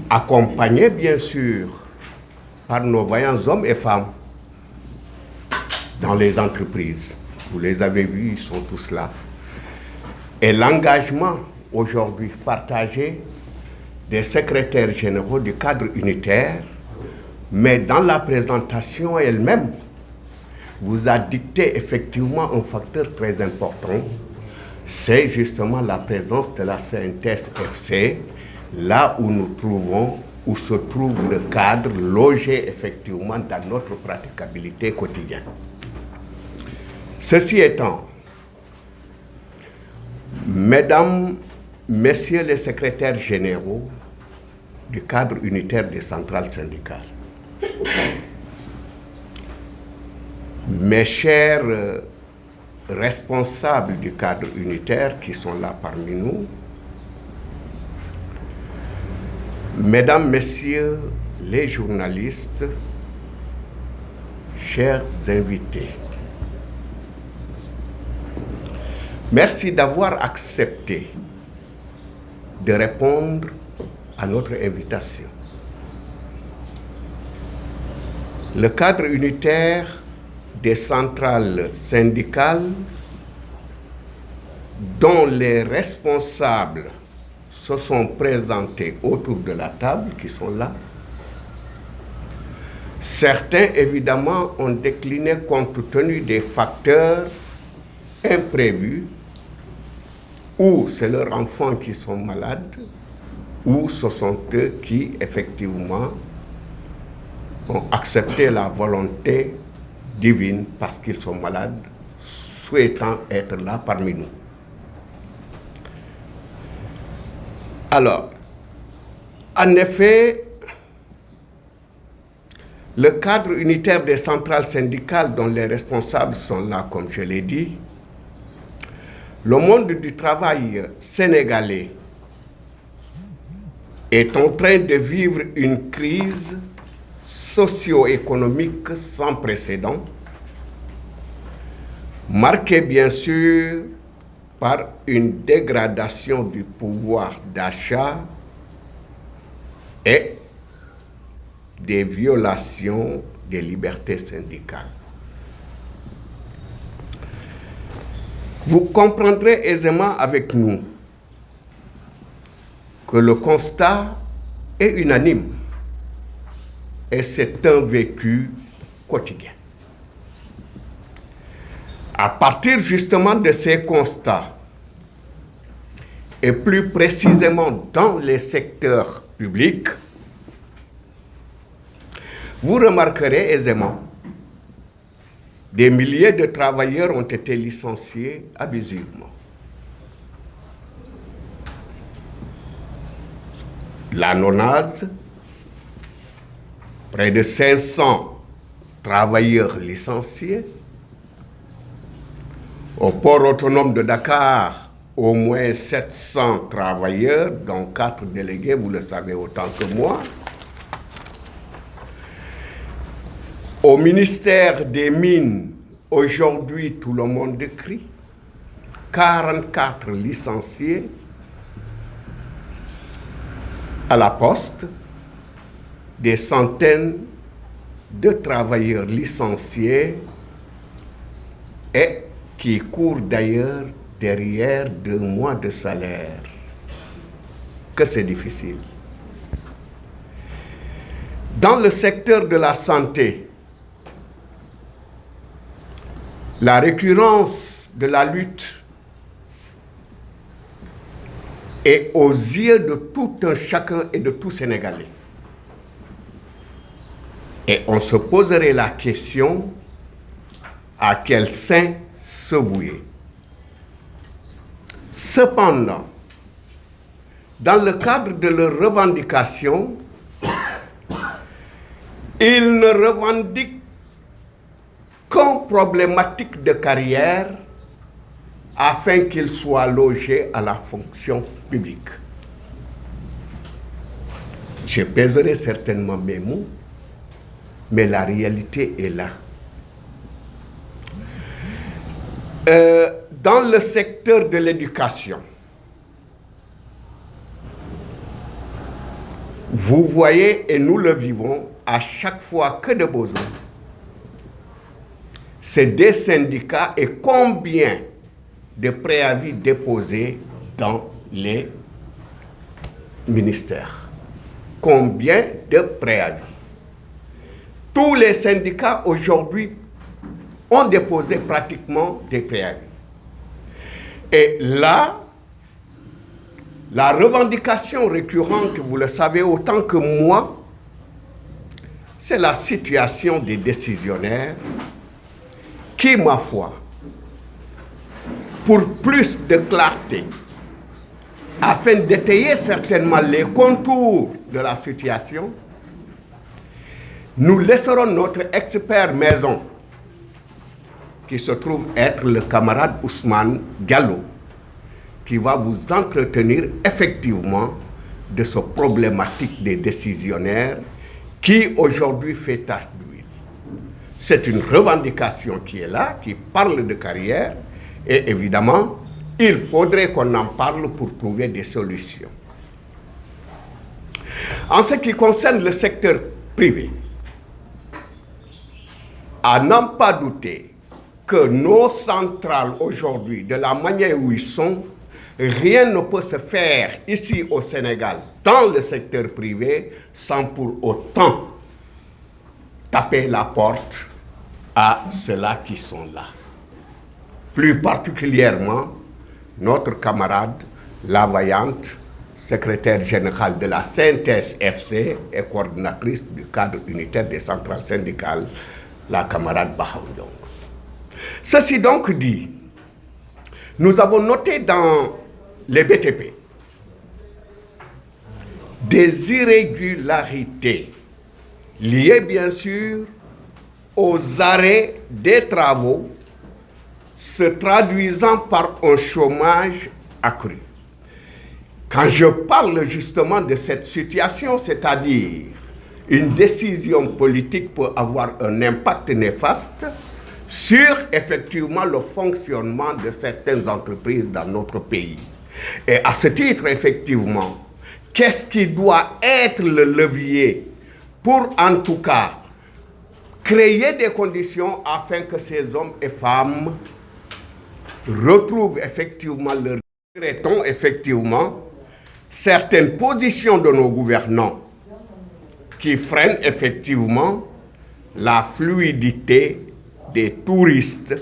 Accompagnés bien sûr par nos vaillants hommes et femmes dans les entreprises. Vous les avez vus, ils sont tous là. Et l'engagement aujourd'hui partagé des secrétaires généraux du cadre unitaire, mais dans la présentation elle-même, vous a dicté effectivement un facteur très important, c'est justement la présence de la CNTS-FC, là où nous trouvons, où se trouve le cadre logé effectivement dans notre praticabilité quotidienne. Ceci étant, mesdames, messieurs les secrétaires généraux du cadre unitaire des centrales syndicales, mes chers responsables du cadre unitaire qui sont là parmi nous, mesdames, messieurs les journalistes, chers invités, merci d'avoir accepté de répondre à notre invitation. Le cadre unitaire des centrales syndicales, dont les responsables se sont présentés autour de la table, qui sont là. Certains, évidemment, ont décliné compte tenu des facteurs imprévus, ou c'est leurs enfants qui sont malades, ou ce sont eux qui, effectivement, ont accepté la volonté divine parce qu'ils sont malades, souhaitant être là parmi nous. Alors, en effet, le cadre unitaire des centrales syndicales dont les responsables sont là, comme je l'ai dit, le monde du travail sénégalais est en train de vivre une crise socio-économique sans précédent, marquée bien sûr par une dégradation du pouvoir d'achat et des violations des libertés syndicales. Vous comprendrez aisément avec nous que le constat est unanime et c'est un vécu quotidien. À partir justement de ces constats, et plus précisément dans les secteurs publics, vous remarquerez aisément des milliers de travailleurs ont été licenciés abusivement. La NONAS, près de 500 travailleurs licenciés. Au port autonome de Dakar, au moins 700 travailleurs, dont 4 délégués, vous le savez autant que moi. Au ministère des Mines, aujourd'hui, tout le monde crie. 44 licenciés. À la Poste, des centaines de travailleurs licenciés et qui courent d'ailleurs derrière 2 mois de salaire. Que c'est difficile. Dans le secteur de la santé, la récurrence de la lutte est aux yeux de tout un chacun et de tout Sénégalais. Et on se poserait la question à quel saint se vouer. Cependant, dans le cadre de leurs revendications, ils ne revendiquent qu'une problématique de carrière afin qu'ils soient logés à la fonction publique. Je pèserai certainement mes mots, mais la réalité est là. Dans le secteur de l'éducation, vous voyez, et nous le vivons, à chaque fois que de besoin, c'est des syndicats et combien de préavis déposés dans les ministères. Combien de préavis? Tous les syndicats aujourd'hui ont déposé pratiquement des préavis. Et là, la revendication récurrente, vous le savez autant que moi, c'est la situation des décisionnaires qui, ma foi, pour plus de clarté, afin d'étayer certainement les contours de la situation, nous laisserons notre expert maison, qui se trouve être le camarade Ousmane Diallo, qui va vous entretenir effectivement de ce problématique des décisionnaires qui aujourd'hui fait tache d'huile. C'est une revendication qui est là, qui parle de carrière, et évidemment, il faudrait qu'on en parle pour trouver des solutions. En ce qui concerne le secteur privé, à n'en pas douter que nos centrales aujourd'hui, de la manière où ils sont, rien ne peut se faire ici au Sénégal, dans le secteur privé, sans pour autant taper la porte à ceux-là qui sont là. Plus particulièrement, notre camarade, la vaillante secrétaire générale de la CNTS-FC et coordinatrice du cadre unitaire des centrales syndicales, la camarade Bahaoudong. Ceci donc dit, nous avons noté dans les BTP des irrégularités liées bien sûr aux arrêts des travaux se traduisant par un chômage accru. Quand je parle justement de cette situation, c'est-à-dire une décision politique peut avoir un impact néfaste sur effectivement le fonctionnement de certaines entreprises dans notre pays. Et à ce titre, effectivement, qu'est-ce qui doit être le levier pour en tout cas créer des conditions afin que ces hommes et femmes retrouvent effectivement leur regrettons effectivement certaines positions de nos gouvernants qui freinent effectivement la fluidité des touristes,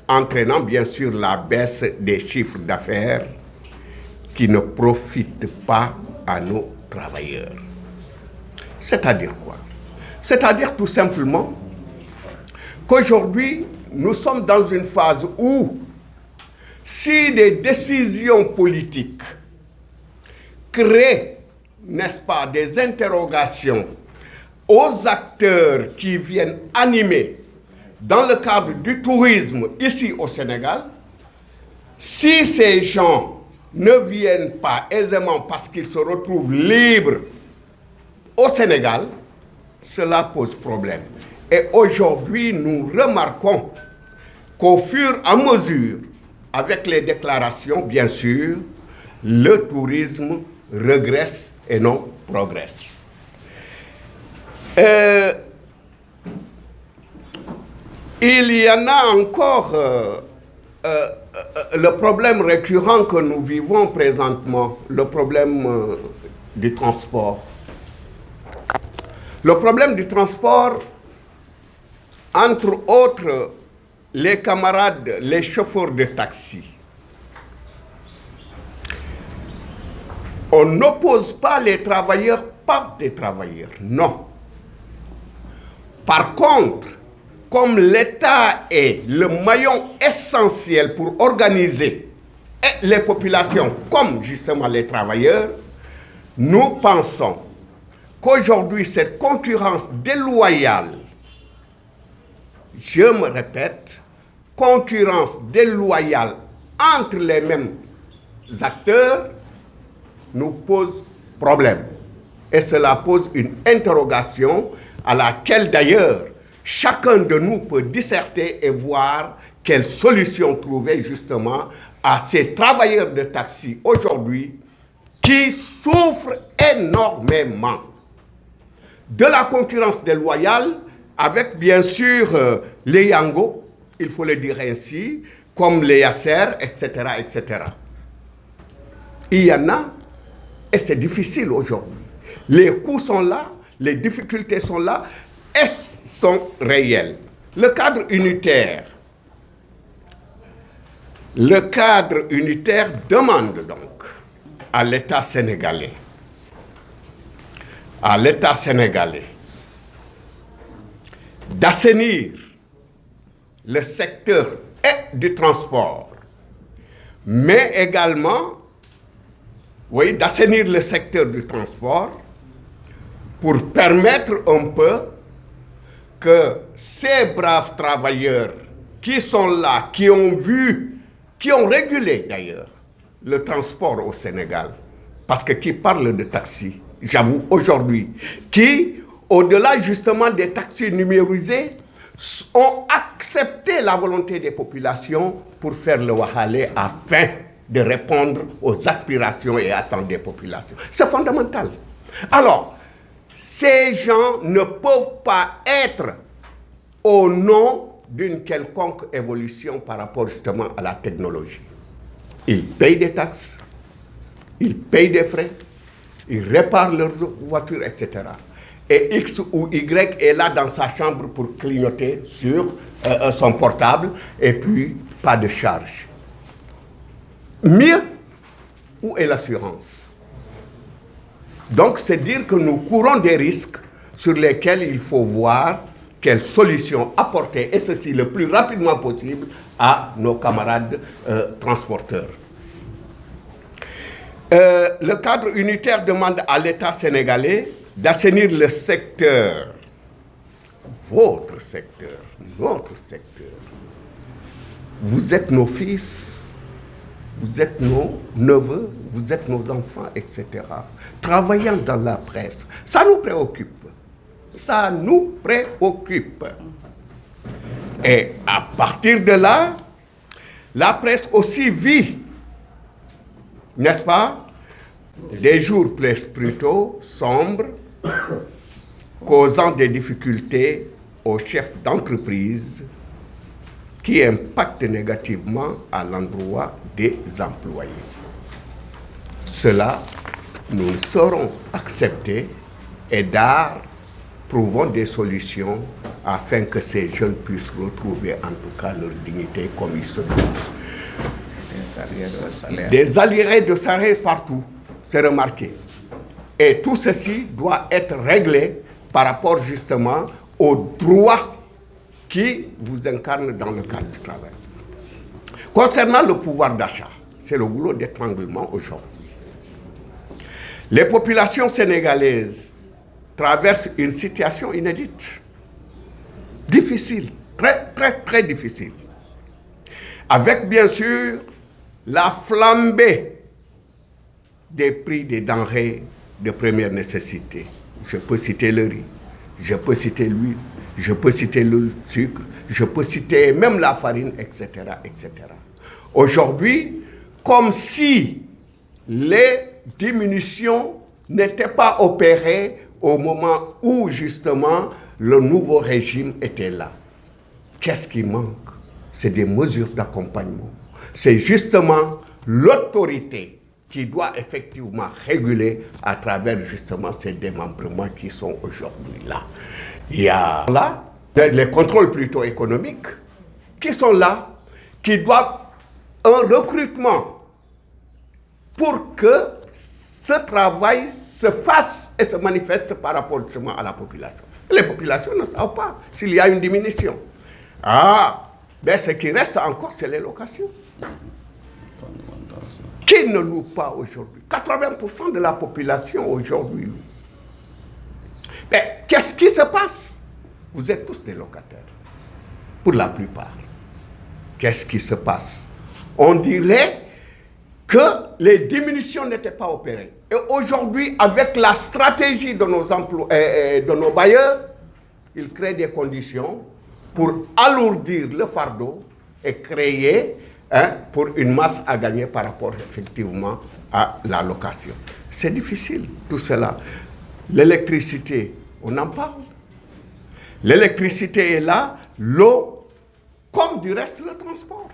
entraînant bien sûr la baisse des chiffres d'affaires qui ne profitent pas à nos travailleurs. C'est-à-dire quoi? C'est-à-dire tout simplement qu'aujourd'hui, nous sommes dans une phase où si des décisions politiques créent, n'est-ce pas, des interrogations aux acteurs qui viennent animer dans le cadre du tourisme ici au Sénégal, si ces gens ne viennent pas aisément parce qu'ils se retrouvent libres au Sénégal, cela pose problème. Et aujourd'hui, nous remarquons qu'au fur et à mesure, avec les déclarations, bien sûr, le tourisme régresse et non progresse. Il y en a encore le problème récurrent que nous vivons présentement, le problème du transport. Le problème du transport, entre autres, les camarades, les chauffeurs de taxi. On n'oppose pas les travailleurs par des travailleurs, non. Par contre, comme l'État est le maillon essentiel pour organiser les populations comme justement les travailleurs, nous pensons qu'aujourd'hui cette concurrence déloyale, je me répète, concurrence déloyale entre les mêmes acteurs nous pose problème. Et cela pose une interrogation à laquelle d'ailleurs chacun de nous peut disserter et voir quelle solution trouver justement à ces travailleurs de taxi aujourd'hui qui souffrent énormément de la concurrence déloyale avec bien sûr les Yango, il faut le dire ainsi, comme les Yasser, etc., etc. Il y en a, et c'est difficile aujourd'hui. Les coûts sont là, les difficultés sont là, et sont réelles. Le cadre unitaire demande donc à l'État sénégalais, d'assainir le secteur du transport, mais également, oui, d'assainir le secteur du transport pour permettre un peu que ces braves travailleurs qui sont là, qui ont régulé d'ailleurs le transport au Sénégal, parce que qui parle de taxi, j'avoue aujourd'hui, qui, au-delà justement des taxis numérisés, ont accepté la volonté des populations pour faire le Wahalé afin de répondre aux aspirations et attentes des populations. C'est fondamental. Alors, ces gens ne peuvent pas être au nom d'une quelconque évolution par rapport justement à la technologie. Ils payent des taxes, ils payent des frais, ils réparent leurs voitures, etc. Et X ou Y est là dans sa chambre pour clignoter sur son portable et puis pas de charge. Mieux, où est l'assurance? Donc, c'est dire que nous courons des risques sur lesquels il faut voir quelles solutions apporter, et ceci le plus rapidement possible, à nos camarades transporteurs. Le cadre unitaire demande à l'État sénégalais d'assainir le secteur, votre secteur, notre secteur. Vous êtes nos fils, vous êtes nos neveux, vous êtes nos enfants, etc. Travaillant dans la presse, ça nous préoccupe. Ça nous préoccupe. Et à partir de là, la presse aussi vit, n'est-ce pas, des jours plutôt sombres, causant des difficultés aux chefs d'entreprise qui impactent négativement à l'endroit des employés. Cela, nous saurons accepter et trouvons des solutions afin que ces jeunes puissent retrouver en tout cas leur dignité comme ils se doivent. Des arriérés de salaire partout, c'est remarqué. Et tout ceci doit être réglé par rapport justement aux droits qui vous incarnent dans le cadre du travail. Concernant le pouvoir d'achat, c'est le goulot d'étranglement aujourd'hui. Les populations sénégalaises traversent une situation inédite, difficile, très difficile, avec bien sûr la flambée des prix des denrées de première nécessité. Je peux citer le riz, je peux citer l'huile, je peux citer le sucre, je peux citer même la farine, etc., etc. Aujourd'hui, comme si les diminutions n'étaient pas opérées au moment où justement le nouveau régime était là. Qu'est-ce qui manque? C'est des mesures d'accompagnement. C'est justement l'autorité qui doit effectivement réguler à travers justement ces démembrements qui sont aujourd'hui là. Il y a là les contrôles plutôt économiques qui sont là, qui doivent un recrutement pour que ce travail se fasse et se manifeste par rapport justement à la population. Les populations ne savent pas s'il y a une diminution. Ben ce qui reste encore, c'est les locations. Qui ne loue pas aujourd'hui? 80% de la population aujourd'hui loue. Mais qu'est-ce qui se passe? Vous êtes tous des locataires, pour la plupart. Qu'est-ce qui se passe? On dirait que les diminutions n'étaient pas opérées. Et aujourd'hui, avec la stratégie de de nos bailleurs, ils créent des conditions pour alourdir le fardeau est créé pour une masse à gagner par rapport effectivement à la location. C'est difficile, tout cela. L'électricité, on en parle. L'électricité est là, l'eau, comme du reste le transport.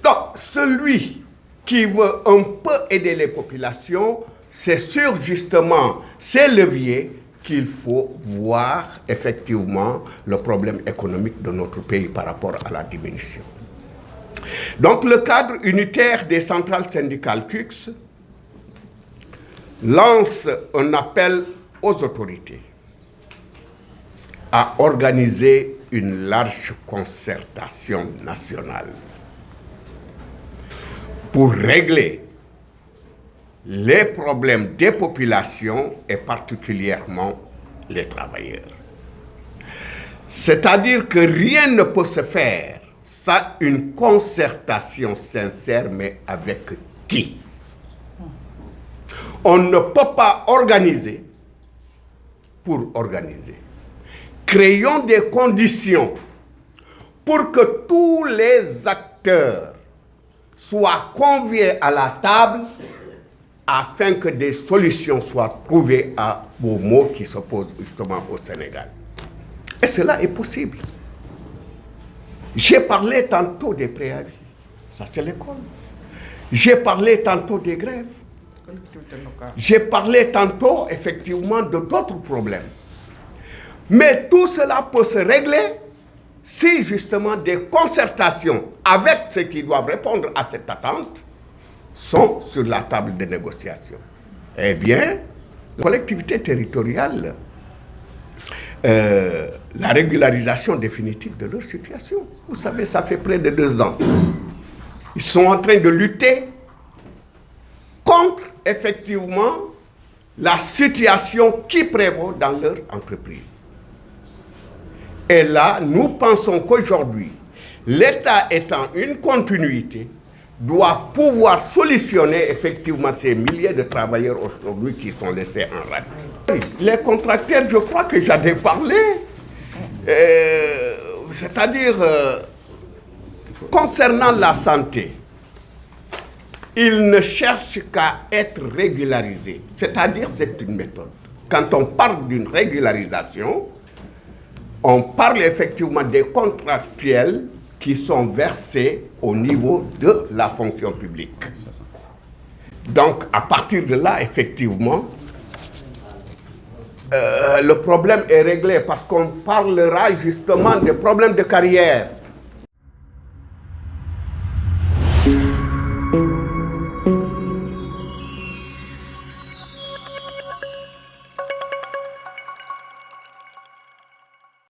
Donc, celui qui veut un peu aider les populations, c'est sur justement ces leviers qu'il faut voir effectivement le problème économique de notre pays par rapport à la diminution. Donc, le cadre unitaire des centrales syndicales CUX lance un appel aux autorités à organiser une large concertation nationale pour régler les problèmes des populations et particulièrement les travailleurs. C'est-à-dire que rien ne peut se faire sans une concertation sincère, mais avec qui? On ne peut pas organiser pour organiser. Créons des conditions pour que tous les acteurs soient conviés à la table afin que des solutions soient trouvées aux maux qui se posent justement au Sénégal. Et cela est possible. J'ai parlé tantôt des préavis. Ça, c'est l'école. J'ai parlé tantôt des grèves. J'ai parlé tantôt, effectivement, de d'autres problèmes. Mais tout cela peut se régler si, justement, des concertations avec ceux qui doivent répondre à cette attente sont sur la table de négociation. Eh bien, la collectivité territoriale, la régularisation définitive de leur situation. Vous savez, ça fait près de 2 ans. Ils sont en train de lutter contre, effectivement, la situation qui prévaut dans leur entreprise. Et là, nous pensons qu'aujourd'hui, l'État étant une continuité, doit pouvoir solutionner effectivement ces milliers de travailleurs aujourd'hui qui sont laissés en rade. Les contracteurs, je crois que j'avais parlé, c'est-à-dire concernant la santé, ils ne cherchent qu'à être régularisés. C'est-à-dire, c'est une méthode. Quand on parle d'une régularisation, on parle effectivement des contractuels qui sont versés au niveau de la fonction publique. Donc, à partir de là, effectivement, le problème est réglé parce qu'on parlera justement des problèmes de carrière.